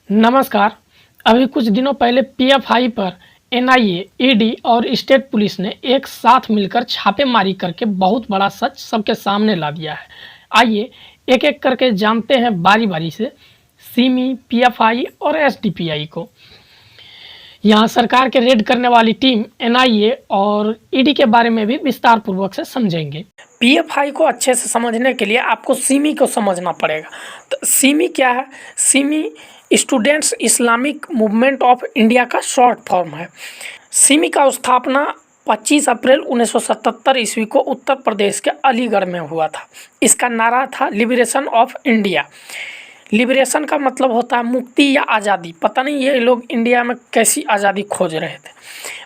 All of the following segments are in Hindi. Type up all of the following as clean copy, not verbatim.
नमस्कार। अभी कुछ दिनों पहले पीएफआई पर एनआईए, ईडी और स्टेट पुलिस ने एक साथ मिलकर छापेमारी करके बहुत बड़ा सच सबके सामने ला दिया है। आइए एक-एक करके जानते हैं बारी-बारी से सिमी, पीएफआई और एसडीपीआई को। यहाँ सरकार के रेड करने वाली टीम एनआईए और ईडी के बारे में भी विस्तार पूर्वक से समझेंगे। पीएफआई को अच्छे से समझने के लिए आपको सिमी को समझना पड़ेगा। तो सिमी क्या है? Simi students Islamic movement of India का शॉर्ट फॉर्म है। सिमी का स्थापना 25 अप्रैल 1977 ईस्वी को उत्तर प्रदेश के अलीगढ़ में हुआ था। इसका नारा था लिबरेशन ऑफ इंडिया। लिबरेशन का मतलब होता है मुक्ति या आज़ादी। पता नहीं ये लोग इंडिया में कैसी आज़ादी खोज रहे थे।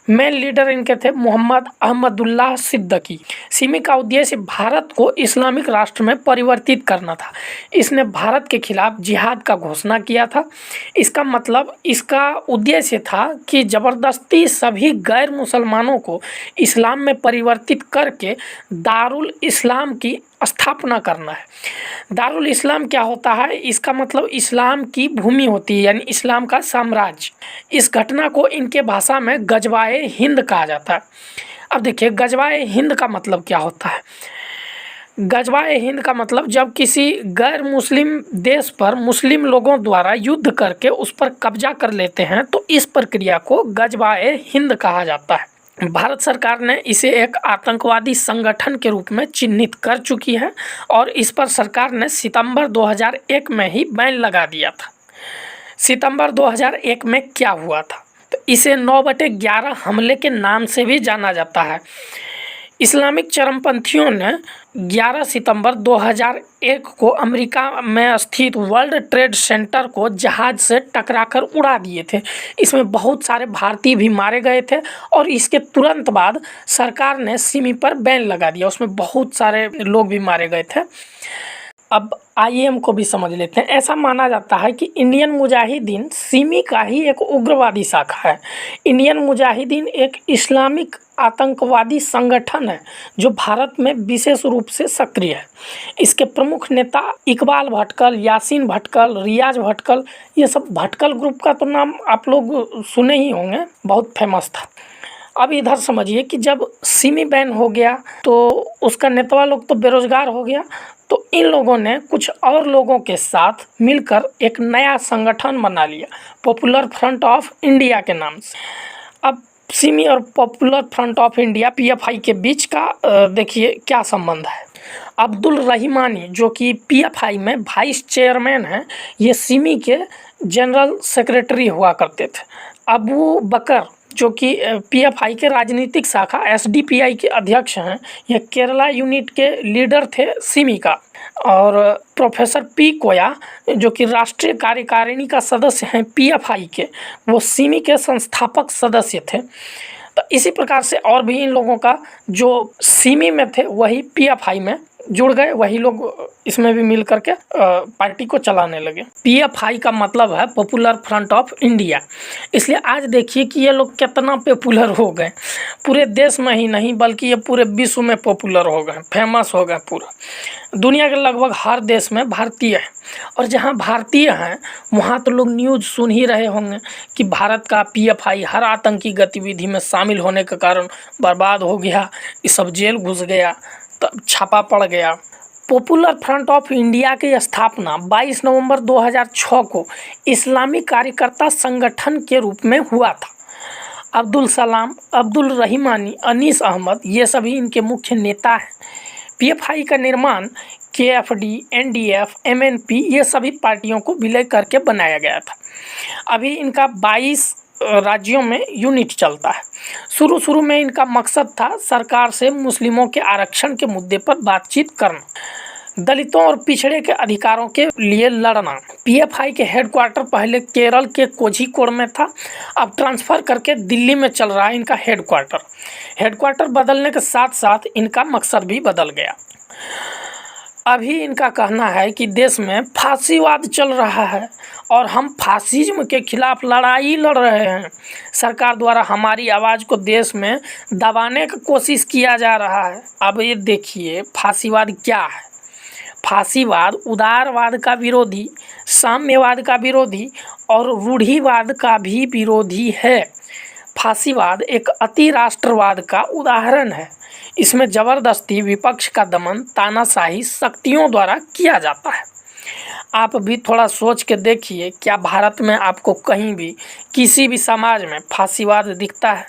मेन लीडर इनके थे मोहम्मद अहमदुल्लाह सिद्दीकी। सिमी का उद्देश्य भारत को इस्लामिक राष्ट्र में परिवर्तित करना था। इसने भारत के खिलाफ जिहाद का घोषणा किया था। इसका मतलब इसका उद्देश्य था कि ज़बरदस्ती सभी गैर मुसलमानों को इस्लाम में परिवर्तित करके दारुल इस्लाम की स्थापना करना है। दारुल इस्लाम क्या होता है? इसका मतलब इस्लाम की भूमि होती है, यानी इस्लाम का साम्राज्य। इस घटना को इनके भाषा में गजवाए हिंद कहा जाता है। अब देखिए गजवाए हिंद का मतलब क्या होता है? गजवाए हिंद का मतलब जब किसी गैर मुस्लिम देश पर मुस्लिम लोगों द्वारा युद्ध करके उस पर कब्जा कर लेते हैं, तो इस प्रक्रिया को गजवाए हिंद कहा जाता है। भारत सरकार ने इसे एक आतंकवादी संगठन के रूप में चिन्हित कर चुकी है और इस पर सरकार ने सितंबर 2001 में ही बैन लगा दिया था। सितंबर 2001 में क्या हुआ था? तो इसे 9/11 हमले के नाम से भी जाना जाता है। इस्लामिक चरमपंथियों ने 11 सितंबर 2001 को अमेरिका में स्थित वर्ल्ड ट्रेड सेंटर को जहाज से टकराकर उड़ा दिए थे। इसमें बहुत सारे भारतीय भी मारे गए थे और इसके तुरंत बाद सरकार ने सिमी पर बैन लगा दिया। उसमें बहुत सारे लोग भी मारे गए थे। अब आईएम को भी समझ लेते हैं। ऐसा माना जाता है कि इंडियन मुजाहिदीन सिमी का ही एक उग्रवादी शाखा है। इंडियन मुजाहिदीन एक इस्लामिक आतंकवादी संगठन है जो भारत में विशेष रूप से सक्रिय है। इसके प्रमुख नेता इकबाल भटकल, यासीन भटकल, रियाज भटकल, ये सब भटकल ग्रुप का तो नाम आप लोग सुने ही होंगे, बहुत फेमस था। अब इधर समझिए कि जब सिमी बैन हो गया तो उसका नेतवा लोग तो बेरोजगार हो गया, तो इन लोगों ने कुछ और लोगों के साथ मिलकर एक नया संगठन बना लिया, पॉपुलर फ्रंट ऑफ इंडिया के नाम से। अब सिमी और popular front of India PFI के बीच का देखिए क्या संबंध है। अब्दुल रहीमानी जो कि पीएफआई में वाइस चेयरमैन हैं, ये सिमी के जनरल सेक्रेटरी हुआ करते थे। अबू बकर जो कि पीएफआई के राजनीतिक शाखा एसडीपीआई के अध्यक्ष हैं, ये केरला यूनिट के लीडर थे सिमी का। और प्रोफेसर पी कोया जो कि राष्ट्रीय कार्यकारिणी का सदस्य हैं पीएफआई के, वो सिमी के संस्थापक सदस्य थे। तो इसी प्रकार से और भी इन लोगों का जो सिमी में थे वही पीएफआई में जुड़ गए, वही लोग इसमें भी मिल करके पार्टी को चलाने लगे। पीएफआई का मतलब है पॉपुलर फ्रंट ऑफ इंडिया। इसलिए आज देखिए कि ये लोग कितना पॉपुलर हो गए, पूरे देश में ही नहीं बल्कि ये पूरे विश्व में पॉपुलर हो गए, फेमस हो गए। पूरा दुनिया के लगभग हर देश में भारतीय है, और जहाँ भारतीय हैं वहाँ तो लोग न्यूज़ सुन ही रहे होंगे कि भारत का पीएफआई हर आतंकी गतिविधि में शामिल होने के कारण बर्बाद हो गया, ये सब जेल घुस गया, तब छापा पड़ गया। पॉपुलर फ्रंट ऑफ इंडिया की स्थापना 22 नवंबर 2006 को इस्लामी कार्यकर्ता संगठन के रूप में हुआ था। अब्दुल सलाम, अब्दुल रहीमानी, अनीस अहमद ये सभी इनके मुख्य नेता हैं। पीएफआई का निर्माण केएफडी, एनडीएफ, एमएनपी ये सभी पार्टियों को विलय करके बनाया गया था। अभी इनका 22 राज्यों में यूनिट चलता है। शुरू में इनका मकसद था सरकार से मुस्लिमों के आरक्षण के मुद्दे पर बातचीत करना, दलितों और पिछड़े के अधिकारों के लिए लड़ना। पीएफआई के हेडक्वार्टर पहले केरल के कोझिकोड में था, अब ट्रांसफ़र करके दिल्ली में चल रहा है इनका हेडक्वार्टर बदलने के साथ साथ इनका मकसद भी बदल गया। अभी इनका कहना है कि देश में फांसीवाद चल रहा है और हम फासिज्म के खिलाफ लड़ाई लड़ रहे हैं। सरकार द्वारा हमारी आवाज़ को देश में दबाने की कोशिश किया जा रहा है। अब ये देखिए फांसीवाद क्या है। फांसीवाद उदारवाद का विरोधी, साम्यवाद का विरोधी और रूढ़िवाद का भी विरोधी है। फांसीवाद एक अति राष्ट्रवाद का उदाहरण है। इसमें जबरदस्ती विपक्ष का दमन तानाशाही शक्तियों द्वारा किया जाता है। आप भी थोड़ा सोच के देखिए, क्या भारत में आपको कहीं भी किसी भी समाज में फांसीवाद दिखता है?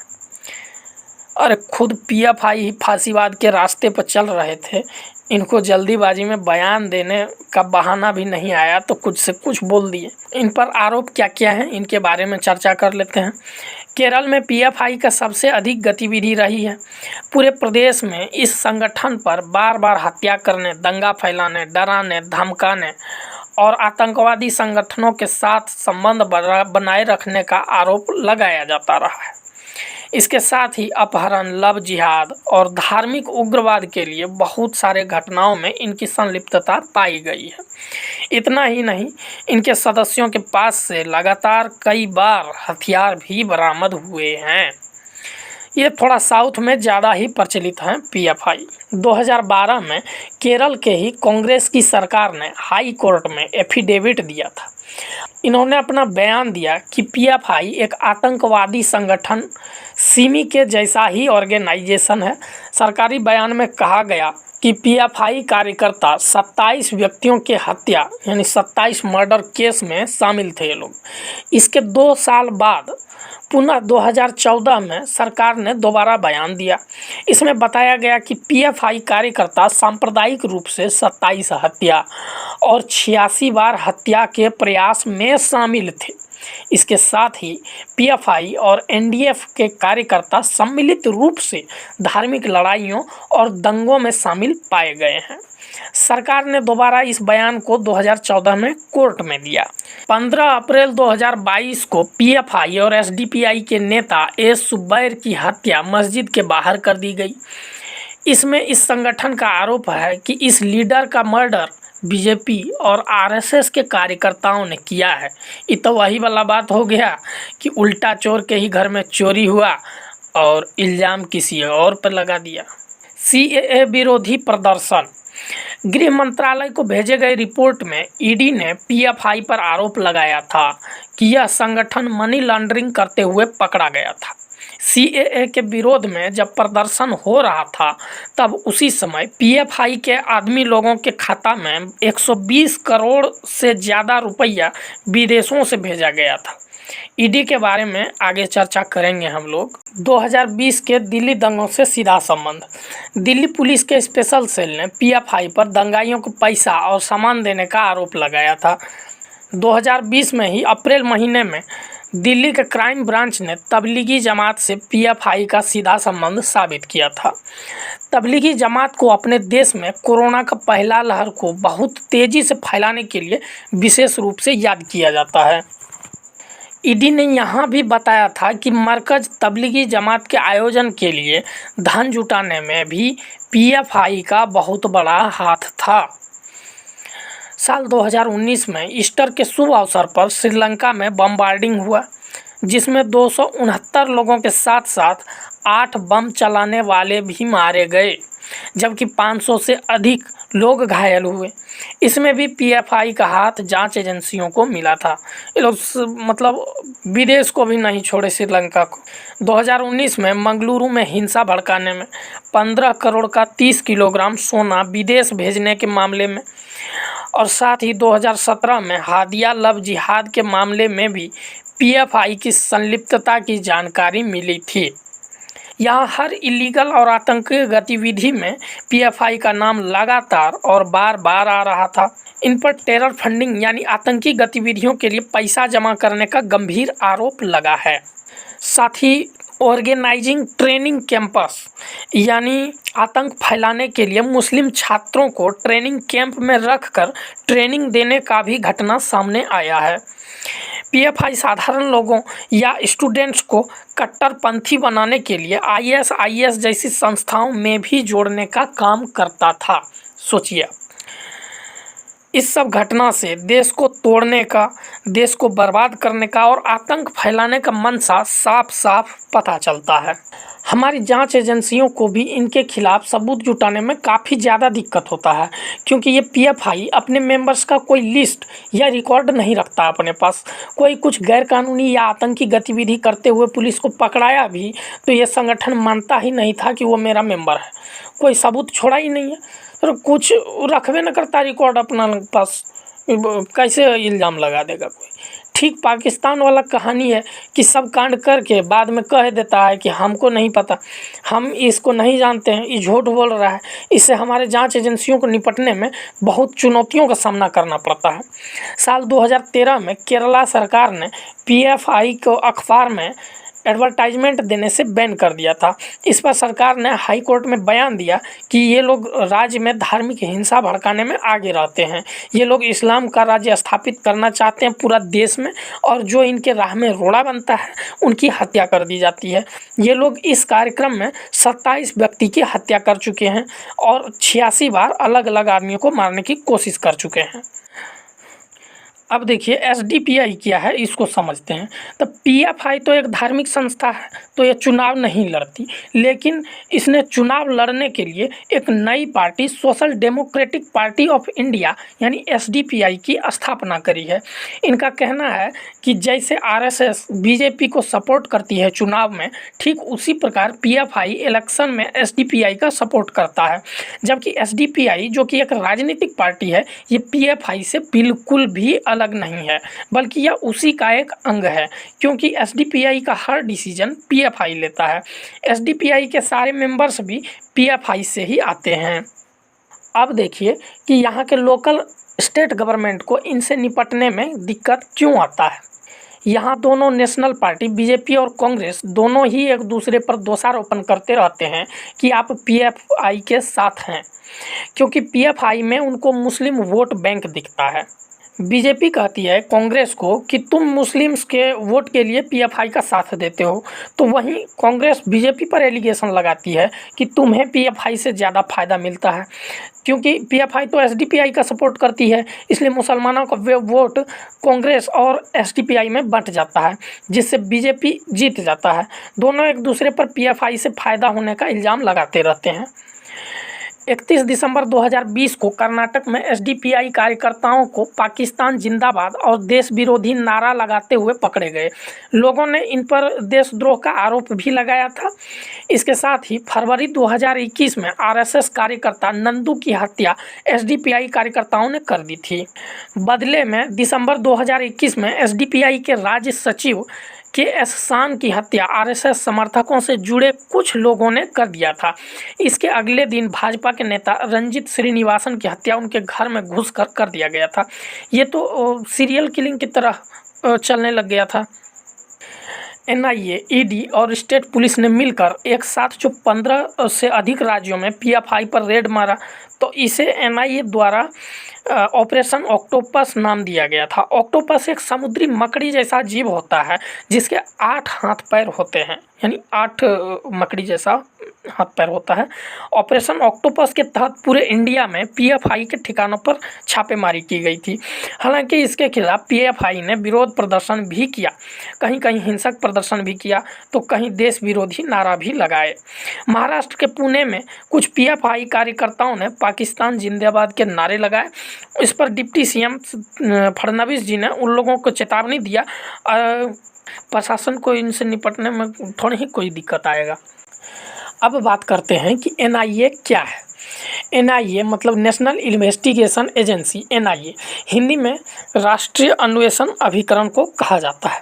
अरे खुद पीएफआई ही फांसीवाद के रास्ते पर चल रहे थे। इनको जल्दीबाजी में बयान देने का बहाना भी नहीं आया तो कुछ से कुछ बोल दिए। इन पर आरोप क्या क्या हैं, इनके बारे में चर्चा कर लेते हैं। केरल में पीएफआई का सबसे अधिक गतिविधि रही है। पूरे प्रदेश में इस संगठन पर बार बार हत्या करने, दंगा फैलाने, डराने, धमकाने और आतंकवादी संगठनों के साथ संबंध बनाए रखने का आरोप लगाया जाता रहा है। इसके साथ ही अपहरण, लव जिहाद और धार्मिक उग्रवाद के लिए बहुत सारे घटनाओं में इनकी संलिप्तता पाई गई है। इतना ही नहीं, इनके सदस्यों के पास से लगातार कई बार हथियार भी बरामद हुए हैं। ये थोड़ा साउथ में ज़्यादा ही प्रचलित है पीएफआई। 2012 में केरल के ही कांग्रेस की सरकार ने हाई कोर्ट में एफिडेविट दिया था। इन्होंने अपना बयान दिया कि पीएफआई एक आतंकवादी संगठन सिमी के जैसा ही ऑर्गेनाइजेशन है। सरकारी बयान में कहा गया कि पीएफआई कार्यकर्ता 27 व्यक्तियों के हत्या यानी 27 मर्डर केस में शामिल थे ये लोग। इसके 2 साल बाद पुनः 2014 में सरकार ने दोबारा बयान दिया। इसमें बताया गया कि पीएफआई कार्यकर्ता सांप्रदायिक रूप से 27 हत्या और 86 बार हत्या के प्रयास में शामिल थे। इसके साथ ही पीएफआई और एनडीएफ के कार्यकर्ता सम्मिलित रूप से धार्मिक लड़ाइयों और दंगों में शामिल पाए गए हैं। सरकार ने दोबारा इस बयान को 2014 में कोर्ट में दिया। 15 अप्रैल 2022 को पीएफआई और एसडीपीआई के नेता एस सुब्बैर की हत्या मस्जिद के बाहर कर दी गई। इसमें इस संगठन का आरोप है कि इस लीडर का मर्डर बीजेपी और आरएसएस के कार्यकर्ताओं ने किया है। ये तो वही वाला बात हो गया कि उल्टा चोर के ही घर में चोरी हुआ और इल्ज़ाम किसी और पर लगा दिया। सीएए विरोधी प्रदर्शन। गृह मंत्रालय को भेजे गए रिपोर्ट में ईडी ने पीएफआई पर आरोप लगाया था कि यह संगठन मनी लॉन्ड्रिंग करते हुए पकड़ा गया था। सीएए के विरोध में जब प्रदर्शन हो रहा था तब उसी समय पीएफआई के आदमी लोगों के खाता में 120 करोड़ से ज़्यादा रुपया विदेशों से भेजा गया था। ईडी के बारे में आगे चर्चा करेंगे हम लोग। 2020 के दिल्ली दंगों से सीधा संबंध। दिल्ली पुलिस के स्पेशल सेल ने पीएफआई पर दंगाइयों को पैसा और सामान देने का आरोप लगाया था। 2020 में ही अप्रैल महीने में दिल्ली के क्राइम ब्रांच ने तबलीगी जमात से पीएफआई का सीधा संबंध साबित किया था। तबलीगी जमात को अपने देश में कोरोना का पहला लहर को बहुत तेज़ी से फैलाने के लिए विशेष रूप से याद किया जाता है। ईडी ने यहाँ भी बताया था कि मरकज तबलीगी जमात के आयोजन के लिए धन जुटाने में भी पीएफआई का बहुत बड़ा हाथ था। साल 2019 में ईस्टर के शुभ अवसर पर श्रीलंका में बमबार्डिंग हुआ, जिसमें 269 लोगों के साथ साथ 8 बम चलाने वाले भी मारे गए, जबकि 500 से अधिक लोग घायल हुए। इसमें भी पीएफआई का हाथ जांच एजेंसियों को मिला था। ये लोग मतलब विदेश को भी नहीं छोड़े, श्रीलंका को। 2019 में मंगलुरु में हिंसा भड़काने में 15 करोड़ का 30 किलोग्राम सोना विदेश भेजने के मामले में और साथ ही 2017 में हादिया लव जिहाद के मामले में भी पीएफआई की संलिप्तता की जानकारी मिली थी। यहाँ हर इलीगल और आतंकी गतिविधि में पीएफआई का नाम लगातार और बार बार आ रहा था। इन पर टेरर फंडिंग यानी आतंकी गतिविधियों के लिए पैसा जमा करने का गंभीर आरोप लगा है। साथ ही ऑर्गेनाइजिंग ट्रेनिंग कैंपस यानी आतंक फैलाने के लिए मुस्लिम छात्रों को ट्रेनिंग कैंप में रखकर ट्रेनिंग देने का भी घटना सामने आया है। पीएफआई साधारण लोगों या स्टूडेंट्स को कट्टरपंथी बनाने के लिए आईएसआईएस जैसी संस्थाओं में भी जोड़ने का काम करता था। सोचिए। इस सब घटना से देश को तोड़ने का, देश को बर्बाद करने का और आतंक फैलाने का मंशा साफ-साफ पता चलता है। हमारी जांच एजेंसियों को भी इनके खिलाफ सबूत जुटाने में काफ़ी ज़्यादा दिक्कत होता है, क्योंकि ये पीएफआई अपने मेंबर्स का कोई लिस्ट या रिकॉर्ड नहीं रखता अपने पास। कोई कुछ गैरकानूनी या आतंकी गतिविधि करते हुए पुलिस को पकड़ाया भी तो ये संगठन मानता ही नहीं था कि वो मेरा मेंबर है। कोई सबूत छोड़ा ही नहीं है, तो कुछ रखबे न करता रिकॉर्ड अपना पास, कैसे इल्ज़ाम लगा देगा कोई। ठीक पाकिस्तान वाला कहानी है कि सब कांड करके बाद में कह देता है कि हमको नहीं पता, हम इसको नहीं जानते हैं, ये झूठ बोल रहा है। इससे हमारे जांच एजेंसियों को निपटने में बहुत चुनौतियों का सामना करना पड़ता है। साल 2013 में केरला सरकार ने पीएफआई को अखबार में एडवर्टाइजमेंट देने से बैन कर दिया था। इस पर सरकार ने हाई कोर्ट में बयान दिया कि ये लोग राज्य में धार्मिक हिंसा भड़काने में आगे रहते हैं। ये लोग इस्लाम का राज्य स्थापित करना चाहते हैं पूरा देश में, और जो इनके राह में रोड़ा बनता है उनकी हत्या कर दी जाती है। ये लोग इस कार्यक्रम में 27 व्यक्ति की हत्या कर चुके हैं और 86 बार अलग अलग आदमियों को मारने की कोशिश कर चुके हैं। अब देखिए एसडीपीआई क्या है, इसको समझते हैं। तो पीएफआई तो एक धार्मिक संस्था है, तो ये चुनाव नहीं लड़ती, लेकिन इसने चुनाव लड़ने के लिए एक नई party social democratic party of India यानी एसडीपीआई की स्थापना करी है। इनका कहना है कि जैसे आरएसएस बीजेपी को सपोर्ट करती है चुनाव में, ठीक उसी प्रकार पीएफआई इलेक्शन में एसडीपीआई का सपोर्ट करता है। जबकि एसडीपीआई जो कि एक राजनीतिक पार्टी है, ये पीएफआई से बिल्कुल भी अलग नहीं है, बल्कि यह उसी का एक अंग है, क्योंकि एसडीपीआई का हर डिसीजन पीएफआई लेता है। एसडीपीआई के सारे मेंबर्स भी पीएफआई से ही आते हैं। अब देखिए कि यहाँ के लोकल स्टेट गवर्नमेंट को इनसे निपटने में दिक्कत क्यों आता है। यहाँ दोनों नेशनल पार्टी बीजेपी और कांग्रेस दोनों ही एक दूसरे पर दोषारोपण करते रहते हैं कि आप पीएफआई के साथ हैं, क्योंकि पीएफआई में उनको मुस्लिम वोट बैंक दिखता है। बीजेपी कहती है कांग्रेस को कि तुम मुस्लिम्स के वोट के लिए पीएफआई का साथ देते हो, तो वहीं कांग्रेस बीजेपी पर एलिगेशन लगाती है कि तुम्हें पीएफआई से ज़्यादा फ़ायदा मिलता है, क्योंकि पीएफआई तो एसडीपीआई का सपोर्ट करती है, इसलिए मुसलमानों का वोट कांग्रेस और एसडीपीआई में बंट जाता है, जिससे बीजेपी जीत जाता है। दोनों एक दूसरे पर पीएफआई से फ़ायदा होने का इल्ज़ाम लगाते रहते हैं। 31 दिसंबर 2020 को कर्नाटक में एसडीपीआई कार्यकर्ताओं को पाकिस्तान जिंदाबाद और देश विरोधी नारा लगाते हुए पकड़े गए। लोगों ने इन पर देशद्रोह का आरोप भी लगाया था। इसके साथ ही फरवरी 2021 में आरएसएस कार्यकर्ता नंदू की हत्या एसडीपीआई कार्यकर्ताओं ने कर दी थी। बदले में दिसंबर 2021 में एसडीपीआई के राज्य सचिव के.एस. शान की हत्या आरएसएस समर्थकों से जुड़े कुछ लोगों ने कर दिया था। इसके अगले दिन भाजपा के नेता रंजीत श्रीनिवासन की हत्या उनके घर में घुसकर कर दिया गया था। ये तो सीरियल किलिंग की तरह चलने लग गया था। एनआईए, ईडी और स्टेट पुलिस ने मिलकर एक साथ जो 15 से अधिक राज्यों में पीएफआई पर रेड मारा, तो इसे एनआईए द्वारा ऑपरेशन ऑक्टोपस नाम दिया गया था। ऑक्टोपस एक समुद्री मकड़ी जैसा जीव होता है जिसके 8 हाथ पैर होते हैं, यानी 8 मकड़ी जैसा हाथ पैर होता है। ऑपरेशन ऑक्टोपस के तहत पूरे इंडिया में पीएफआई के ठिकानों पर छापेमारी की गई थी। हालांकि इसके खिलाफ पीएफआई ने विरोध प्रदर्शन भी किया, कहीं कहीं हिंसक प्रदर्शन भी किया, तो कहीं देश विरोधी नारा भी लगाए। महाराष्ट्र के पुणे में कुछ पीएफआई कार्यकर्ताओं ने पाकिस्तान जिंदाबाद के नारे लगाए। इस पर डिप्टी सीएम फडणवीस जी ने उन लोगों को चेतावनी दिया, प्रशासन को इनसे निपटने में थोड़ी ही कोई दिक्कत आएगा। अब बात करते हैं कि एनआईए क्या है। एनआईए मतलब national investigation agency. NIA Hindi में राष्ट्रीय अन्वेषण अभिकरण को कहा जाता है।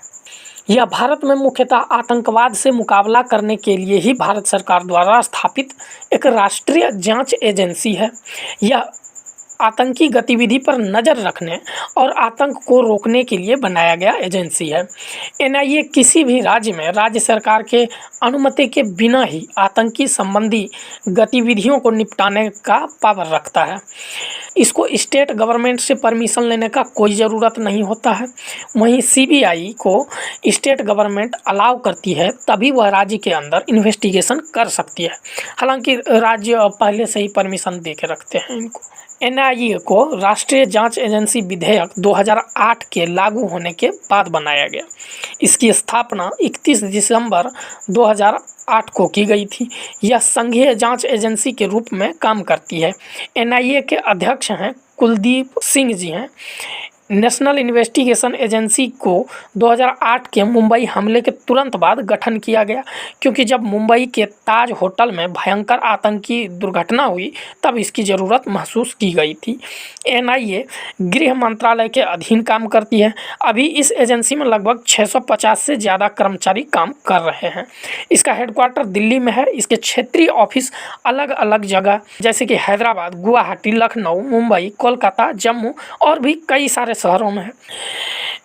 यह भारत में मुख्यतः आतंकवाद से मुकाबला करने के लिए ही भारत सरकार द्वारा स्थापित एक राष्ट्रीय जांच एजेंसी है। यह आतंकी गतिविधि पर नज़र रखने और आतंक को रोकने के लिए बनाया गया एजेंसी है। एनआईए किसी भी राज्य में राज्य सरकार के अनुमति के बिना ही आतंकी संबंधी गतिविधियों को निपटाने का पावर रखता है। इसको स्टेट गवर्नमेंट से परमिशन लेने का कोई ज़रूरत नहीं होता है। वहीं सीबीआई को स्टेट गवर्नमेंट अलाउ करती है, तभी वह राज्य के अंदर इन्वेस्टिगेशन कर सकती है। हालांकि राज्य पहले से ही परमिशन दे के रखते हैं इनको। एनआईए एनआईए को राष्ट्रीय जांच एजेंसी विधेयक 2008 के लागू होने के बाद बनाया गया। इसकी स्थापना 31 दिसंबर 2008 को की गई थी। यह संघीय जांच एजेंसी के रूप में काम करती है। एनआईए के अध्यक्ष हैं कुलदीप सिंह जी हैं। नेशनल इन्वेस्टिगेशन एजेंसी को 2008 के मुंबई हमले के तुरंत बाद गठन किया गया, क्योंकि जब मुंबई के ताज होटल में भयंकर आतंकी दुर्घटना हुई तब इसकी ज़रूरत महसूस की गई थी। एनआईए गृह मंत्रालय के अधीन काम करती है। अभी इस एजेंसी में लगभग 650 से ज़्यादा कर्मचारी काम कर रहे हैं। इसका हेडक्वार्टर दिल्ली में है। इसके क्षेत्रीय ऑफिस अलग अलग जगह जैसे कि हैदराबाद, गुवाहाटी, लखनऊ, मुंबई, कोलकाता, जम्मू और भी कई सारे शहरों में है।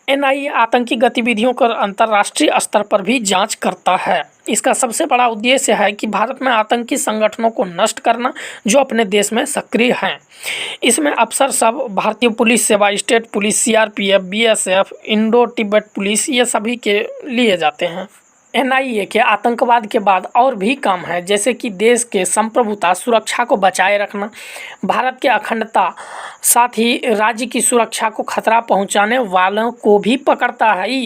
एनआईए आतंकी गतिविधियों का अंतर्राष्ट्रीय स्तर पर भी जांच करता है। इसका सबसे बड़ा उद्देश्य है कि भारत में आतंकी संगठनों को नष्ट करना जो अपने देश में सक्रिय हैं। इसमें अफसर सब भारतीय पुलिस सेवा, state police, CRPF, BSF, Indo Tibet police, ये सभी के लिए जाते हैं। एनआईए के आतंकवाद के बाद और भी काम है, जैसे कि देश के संप्रभुता, सुरक्षा को बचाए रखना, भारत के अखंडता, साथ ही राज्य की सुरक्षा को खतरा पहुंचाने वालों को भी पकड़ता है।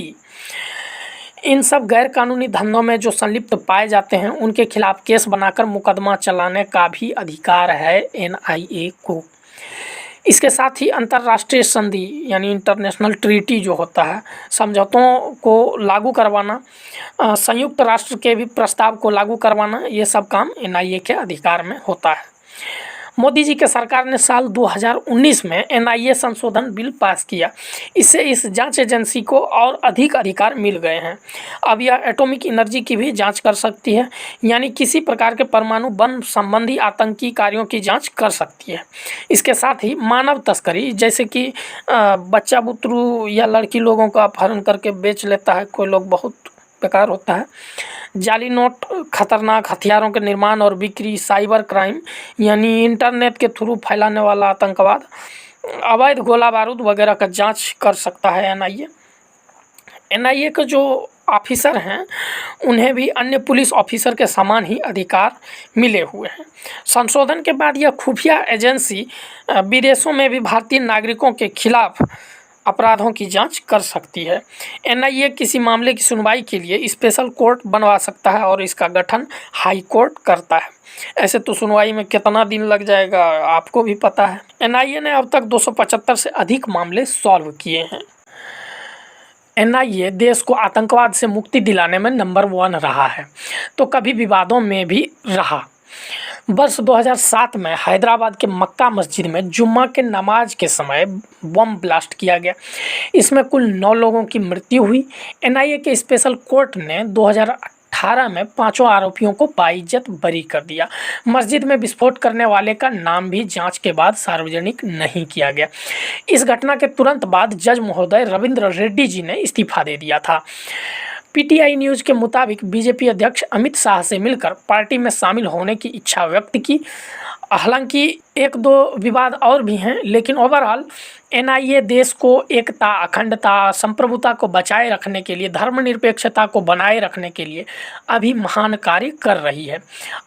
इन सब गैर कानूनी धंधों में जो संलिप्त पाए जाते हैं उनके खिलाफ केस बनाकर मुकदमा चलाने का भी अधिकार है एनआईए को। इसके साथ ही अंतर्राष्ट्रीय संधि यानी इंटरनेशनल ट्रीटी जो होता है, समझौतों को लागू करवाना, संयुक्त राष्ट्र के भी प्रस्ताव को लागू करवाना, ये सब काम एनआईए के अधिकार में होता है। मोदी जी के सरकार ने साल 2019 में एनआईए संशोधन बिल पास किया। इससे इस जांच एजेंसी को और अधिक अधिकार मिल गए हैं। अब यह एटॉमिक एनर्जी की भी जांच कर सकती है, यानी किसी प्रकार के परमाणु बम संबंधी आतंकी कार्यों की जांच कर सकती है। इसके साथ ही मानव तस्करी, जैसे कि बच्चा बुतरू या लड़की लोगों का अपहरण करके बेच लेता है कोई लोग, बहुत बेकार होता है। जाली नोट, खतरनाक हथियारों के निर्माण और बिक्री, साइबर क्राइम यानी इंटरनेट के थ्रू फैलाने वाला आतंकवाद, अवैध गोला बारूद वगैरह का जांच कर सकता है एनआईए। एनआईए के जो ऑफिसर हैं उन्हें भी अन्य पुलिस ऑफिसर के समान ही अधिकार मिले हुए हैं। संशोधन के बाद यह खुफिया एजेंसी विदेशों में भी भारतीय नागरिकों के खिलाफ अपराधों की जांच कर सकती है। एनआईए किसी मामले की सुनवाई के लिए स्पेशल कोर्ट बनवा सकता है और इसका गठन हाई कोर्ट करता है। ऐसे तो सुनवाई में कितना दिन लग जाएगा आपको भी पता है। एनआईए ने अब तक 275 से अधिक मामले सॉल्व किए हैं। एनआईए देश को आतंकवाद से मुक्ति दिलाने में नंबर 1 रहा है, तो कभी विवादों में भी रहा। वर्ष 2007 में हैदराबाद के मक्का मस्जिद में जुम्मा के नमाज के समय बम ब्लास्ट किया गया। इसमें कुल 9 लोगों की मृत्यु हुई। एनआईए के स्पेशल कोर्ट ने 2018 में 5 आरोपियों को बाइज्जत बरी कर दिया। मस्जिद में विस्फोट करने वाले का नाम भी जांच के बाद सार्वजनिक नहीं किया गया। इस घटना के तुरंत बाद जज महोदय रविंद्र रेड्डी जी ने इस्तीफा दे दिया था। पीटीआई न्यूज़ के मुताबिक बीजेपी अध्यक्ष अमित शाह से मिलकर पार्टी में शामिल होने की इच्छा व्यक्त की। हालांकि 1-2 विवाद और भी हैं, लेकिन ओवरऑल एनआईए देश को एकता, अखंडता, संप्रभुता को बचाए रखने के लिए, धर्मनिरपेक्षता को बनाए रखने के लिए अभी महान कार्य कर रही है।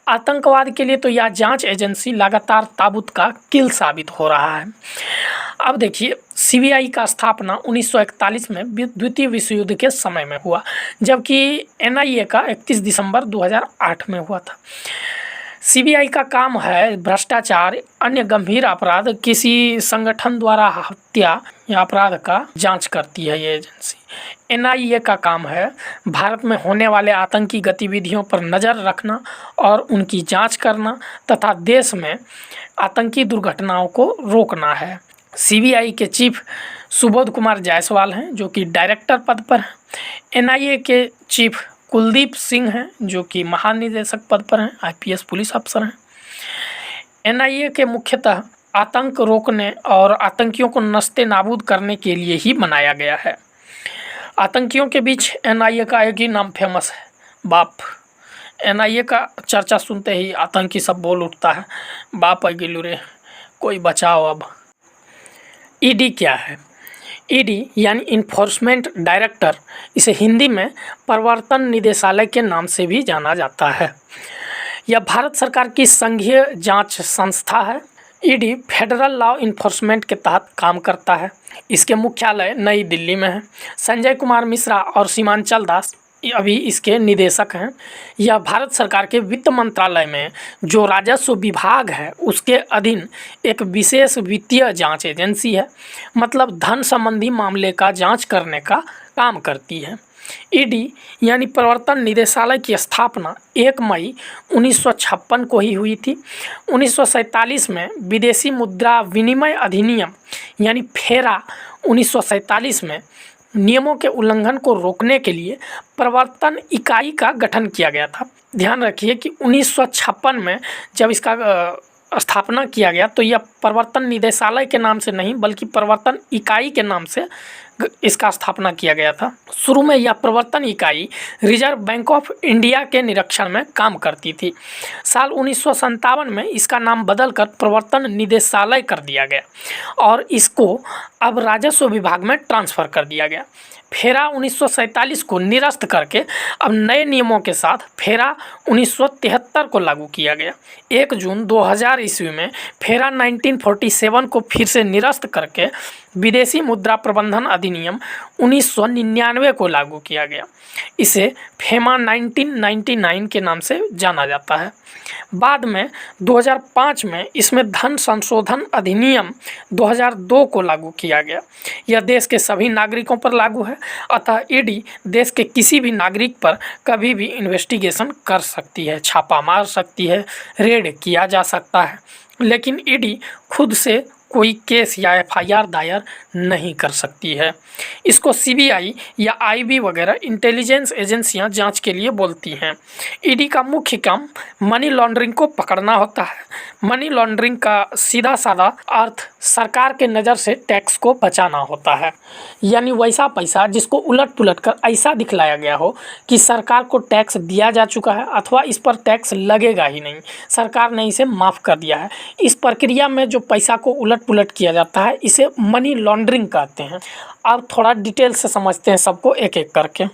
आतंकवाद के लिए तो यह जांच एजेंसी लगातार ताबूत का किल साबित हो रहा है। अब देखिए, सीबीआई का स्थापना 1941 में द्वितीय विश्व युद्ध के समय में हुआ, जबकि एनआईए का 31 दिसंबर 2008 में हुआ था। सीबीआई का काम है भ्रष्टाचार, अन्य गंभीर अपराध, किसी संगठन द्वारा हत्या या अपराध का जांच करती है ये एजेंसी। एनआईए का काम है भारत में होने वाले आतंकी गतिविधियों पर नज़र रखना और उनकी जांच करना तथा देश में आतंकी दुर्घटनाओं को रोकना है। सीबीआई के चीफ सुबोध कुमार जायसवाल हैं, जो कि डायरेक्टर पद पर हैं। एनआईए के चीफ कुलदीप सिंह हैं, जो कि महानिदेशक पद पर हैं, आईपीएस पुलिस अफसर हैं। एनआईए के मुख्यतः आतंक रोकने और आतंकियों को नस्ते नाबूद करने के लिए ही बनाया गया है। आतंकियों के बीच एनआईए का एक ही नाम फेमस है, बाप। एनआईए का चर्चा सुनते ही आतंकी सब बोल उठता है, बाप अगिलू रे, कोई बचाओ अब। ईडी क्या है? ईडी यानी इन्फोर्समेंट डायरेक्टर, इसे हिंदी में प्रवर्तन निदेशालय के नाम से भी जाना जाता है। यह भारत सरकार की संघीय जांच संस्था है। ईडी फेडरल लॉ इन्फोर्समेंट के तहत काम करता है। इसके मुख्यालय नई दिल्ली में है। संजय कुमार मिश्रा और सीमांचल दास अभी इसके निदेशक हैं। यह भारत सरकार के वित्त मंत्रालय में जो राजस्व विभाग है उसके अधीन एक विशेष वित्तीय जांच एजेंसी है, मतलब धन संबंधी मामले का जांच करने का काम करती है। ईडी यानी प्रवर्तन निदेशालय की स्थापना 1 मई 1956 को ही हुई थी। 1947 में विदेशी मुद्रा विनिमय अधिनियम यानी फेरा 1947 में नियमों के उल्लंघन को रोकने के लिए प्रवर्तन इकाई का गठन किया गया था। ध्यान रखिए कि 1956 में जब इसका स्थापना किया गया तो यह प्रवर्तन निदेशालय के नाम से नहीं बल्कि प्रवर्तन इकाई के नाम से इसका स्थापना किया गया था। शुरू में यह प्रवर्तन इकाई रिजर्व बैंक ऑफ इंडिया के निरीक्षण में काम करती थी। साल 1957 में इसका नाम बदलकर प्रवर्तन निदेशालय कर दिया गया और इसको अब राजस्व विभाग में ट्रांसफ़र कर दिया गया। फेरा 1947 को निरस्त करके अब नए नियमों के साथ फेरा 1973 को लागू किया गया। 1 जून 2000 ईस्वी में फेरा 1947 को फिर से निरस्त करके विदेशी मुद्रा प्रबंधन अधिनियम 1999 को लागू किया गया। इसे फेमा 1999 के नाम से जाना जाता है। बाद में 2005 में इसमें धन संशोधन अधिनियम 2002 को लागू किया गया। यह देश के सभी नागरिकों पर लागू है, अतः ईडी देश के किसी भी नागरिक पर कभी भी इन्वेस्टिगेशन कर सकती है, छापा मार सकती है, रेड किया जा सकता है, लेकिन ईडी खुद से कोई केस या एफआईआर दायर नहीं कर सकती है। इसको सीबीआई या आईबी वगैरह इंटेलिजेंस एजेंसियां जांच के लिए बोलती हैं। ईडी का मुख्य काम मनी लॉन्ड्रिंग को पकड़ना होता है। मनी लॉन्ड्रिंग का सीधा साधा अर्थ सरकार के नज़र से टैक्स को बचाना होता है, यानी वैसा पैसा जिसको उलट पुलट कर ऐसा दिखलाया गया हो कि सरकार को टैक्स दिया जा चुका है अथवा इस पर टैक्स लगेगा ही नहीं, सरकार ने इसे माफ़ कर दिया है। इस प्रक्रिया में जो पैसा को उलट पुलट किया जाता है इसे मनी लॉन्ड्रिंग कहते हैं। अब थोड़ा डिटेल से समझते हैं सबको एक एक करके।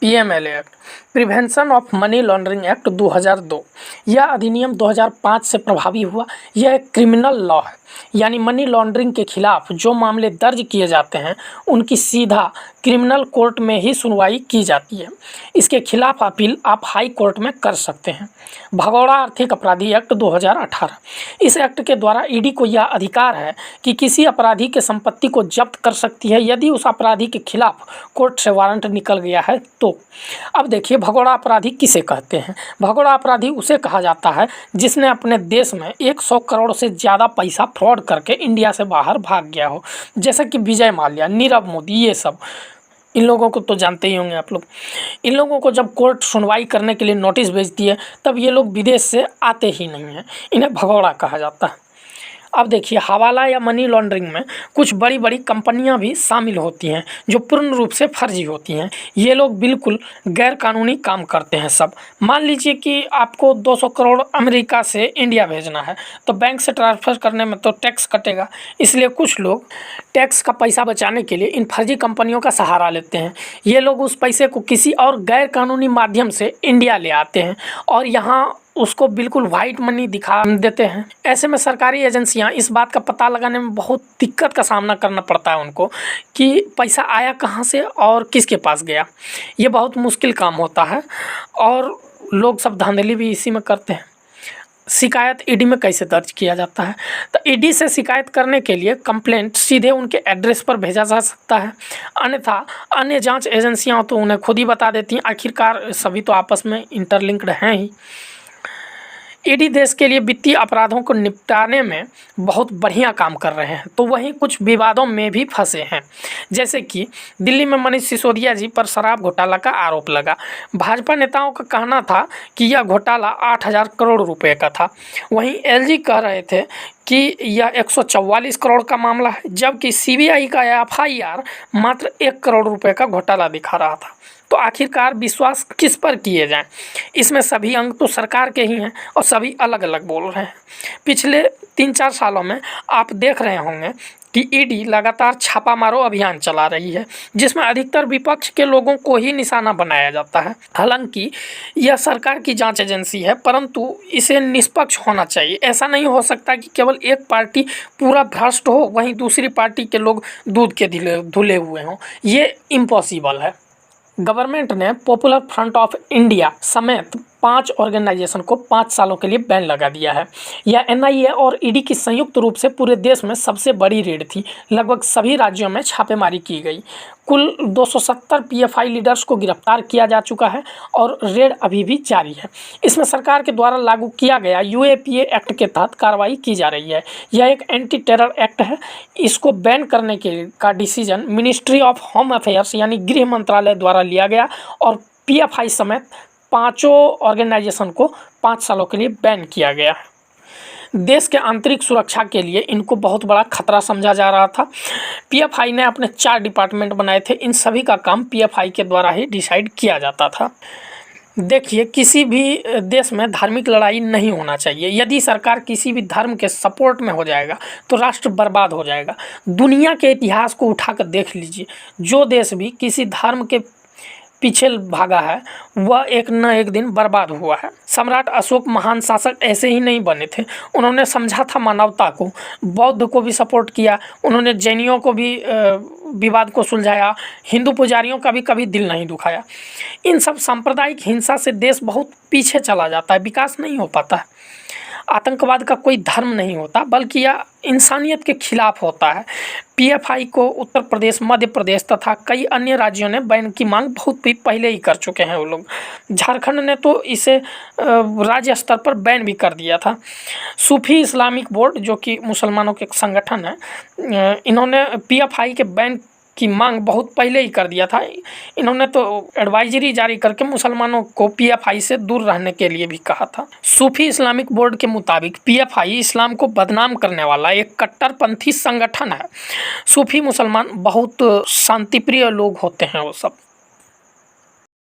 PMLA act, prevention of money laundering act 2002, यह अधिनियम 2005 से प्रभावी हुआ। यह एक क्रिमिनल लॉ है, यानी मनी लॉन्ड्रिंग के खिलाफ जो मामले दर्ज किए जाते हैं उनकी सीधा क्रिमिनल कोर्ट में ही सुनवाई की जाती है। इसके खिलाफ अपील आप हाई कोर्ट में कर सकते हैं। भगोड़ा आर्थिक अपराधी एक्ट 2018, इस एक्ट के द्वारा ईडी को यह अधिकार है कि किसी अपराधी के संपत्ति को जब्त कर सकती है यदि उस अपराधी के खिलाफ कोर्ट से वारंट निकल गया है तो। अब देखिए भगोड़ा अपराधी किसे कहते हैं। भगोड़ा अपराधी उसे कहा जाता है जिसने अपने देश में 100 करोड़ से ज़्यादा पैसा फ्रॉड करके इंडिया से बाहर भाग गया हो, जैसे कि विजय माल्या, नीरव मोदी, ये सब। इन लोगों को तो जानते ही होंगे आप लोग। इन लोगों को जब कोर्ट सुनवाई करने के लिए नोटिस भेजती है तब ये लोग विदेश से आते ही नहीं हैं, इन्हें भगोड़ा कहा जाता है। अब देखिए हवाला या मनी लॉन्ड्रिंग में कुछ बड़ी बड़ी कंपनियां भी शामिल होती हैं जो पूर्ण रूप से फर्जी होती हैं। ये लोग बिल्कुल गैर कानूनी काम करते हैं सब। मान लीजिए कि आपको 200 करोड़ अमेरिका से इंडिया भेजना है तो बैंक से ट्रांसफ़र करने में तो टैक्स कटेगा, इसलिए कुछ लोग टैक्स का पैसा बचाने के लिए इन फर्जी कंपनियों का सहारा लेते हैं। ये लोग उस पैसे को किसी और गैर कानूनी माध्यम से इंडिया ले आते हैं और यहाँ उसको बिल्कुल वाइट मनी दिखा देते हैं। ऐसे में सरकारी एजेंसियां इस बात का पता लगाने में बहुत दिक्कत का सामना करना पड़ता है उनको कि पैसा आया कहां से और किसके पास गया। ये बहुत मुश्किल काम होता है और लोग सब धांधली भी इसी में करते हैं। शिकायत ईडी में कैसे दर्ज किया जाता है, तो ईडी से शिकायत करने के लिए कंप्लेंट सीधे उनके एड्रेस पर भेजा जा सकता है, अन्यथा अन्य जांच एजेंसियां तो उन्हें खुद ही बता देती हैं। आखिरकार सभी तो आपस में इंटरलिंक्ड हैं ही। ईडी देश के लिए वित्तीय अपराधों को निपटाने में बहुत बढ़िया काम कर रहे हैं, तो वहीं कुछ विवादों में भी फंसे हैं। जैसे कि दिल्ली में मनीष सिसोदिया जी पर शराब घोटाला का आरोप लगा। भाजपा नेताओं का कहना था कि यह घोटाला 8,000 करोड़ रुपए का था। वहीं एलजी कह रहे थे कि यह 144 करोड़ का मामला है, जबकि सीबीआई का एफआईआर मात्र 1 करोड़ रुपए का घोटाला दिखा रहा था। तो आखिरकार विश्वास किस पर किए जाएं? इसमें सभी अंग तो सरकार के ही हैं और सभी अलग अलग बोल रहे हैं। पिछले 3-4 सालों में आप देख रहे होंगे कि ईडी लगातार छापा मारो अभियान चला रही है, जिसमें अधिकतर विपक्ष के लोगों को ही निशाना बनाया जाता है। हालांकि यह सरकार की जांच एजेंसी है, परंतु इसे निष्पक्ष होना चाहिए। ऐसा नहीं हो सकता कि केवल एक पार्टी पूरा भ्रष्ट हो, वहीं दूसरी पार्टी के लोग दूध के धुले हुए हों। ये इम्पॉसिबल है। गवर्नमेंट ने पॉपुलर फ्रंट ऑफ इंडिया समेत 5 ऑर्गेनाइजेशन को 5 सालों के लिए बैन लगा दिया है। यह एनआईए और ईडी की संयुक्त रूप से पूरे देश में सबसे बड़ी रेड थी। लगभग सभी राज्यों में छापेमारी की गई। कुल 270 पीएफआई लीडर्स को गिरफ्तार किया जा चुका है और रेड अभी भी जारी है। इसमें सरकार के द्वारा लागू किया गया यूएपीए एक्ट के तहत कार्रवाई की जा रही है। यह एक एंटी टेरर एक्ट है। इसको बैन करने का decision ministry of home affairs यानी गृह मंत्रालय द्वारा लिया गया और पीएफआई समेत 5 ऑर्गेनाइजेशन को 5 सालों के लिए बैन किया गया है। देश के आंतरिक सुरक्षा के लिए इनको बहुत बड़ा खतरा समझा जा रहा था। पीएफआई ने अपने 4 डिपार्टमेंट बनाए थे। इन सभी का काम पीएफआई के द्वारा ही डिसाइड किया जाता था। देखिए, किसी भी देश में धार्मिक लड़ाई नहीं होना चाहिए। यदि सरकार किसी भी धर्म के सपोर्ट में हो जाएगा तो राष्ट्र बर्बाद हो जाएगा। दुनिया के इतिहास को उठाकर देख लीजिए, जो देश भी किसी धर्म के पीछे भागा है वह एक न एक दिन बर्बाद हुआ है। सम्राट अशोक महान शासक ऐसे ही नहीं बने थे। उन्होंने समझा था मानवता को, बौद्ध को भी सपोर्ट किया, उन्होंने जैनियों को भी विवाद को सुलझाया, हिंदू पुजारियों का भी कभी दिल नहीं दुखाया। इन सब सांप्रदायिक हिंसा से देश बहुत पीछे चला जाता है, विकास नहीं हो पाता है। आतंकवाद का कोई धर्म नहीं होता, बल्कि यह इंसानियत के खिलाफ होता है। पीएफआई को उत्तर प्रदेश, मध्य प्रदेश तथा कई अन्य राज्यों ने बैन की मांग बहुत भी पहले ही कर चुके हैं वो लोग। झारखंड ने तो इसे राज्य स्तर पर बैन भी कर दिया था। सूफी इस्लामिक बोर्ड, जो कि मुसलमानों के एक संगठन है, इन्होंने पीएफआई के बैन की मांग बहुत पहले ही कर दिया था। इन्होंने तो एडवाइजरी जारी करके मुसलमानों को पीएफआई से दूर रहने के लिए भी कहा था। सूफी इस्लामिक बोर्ड के मुताबिक पीएफआई इस्लाम को बदनाम करने वाला एक कट्टरपंथी संगठन है। सूफी मुसलमान बहुत शांतिप्रिय लोग होते हैं वो सब।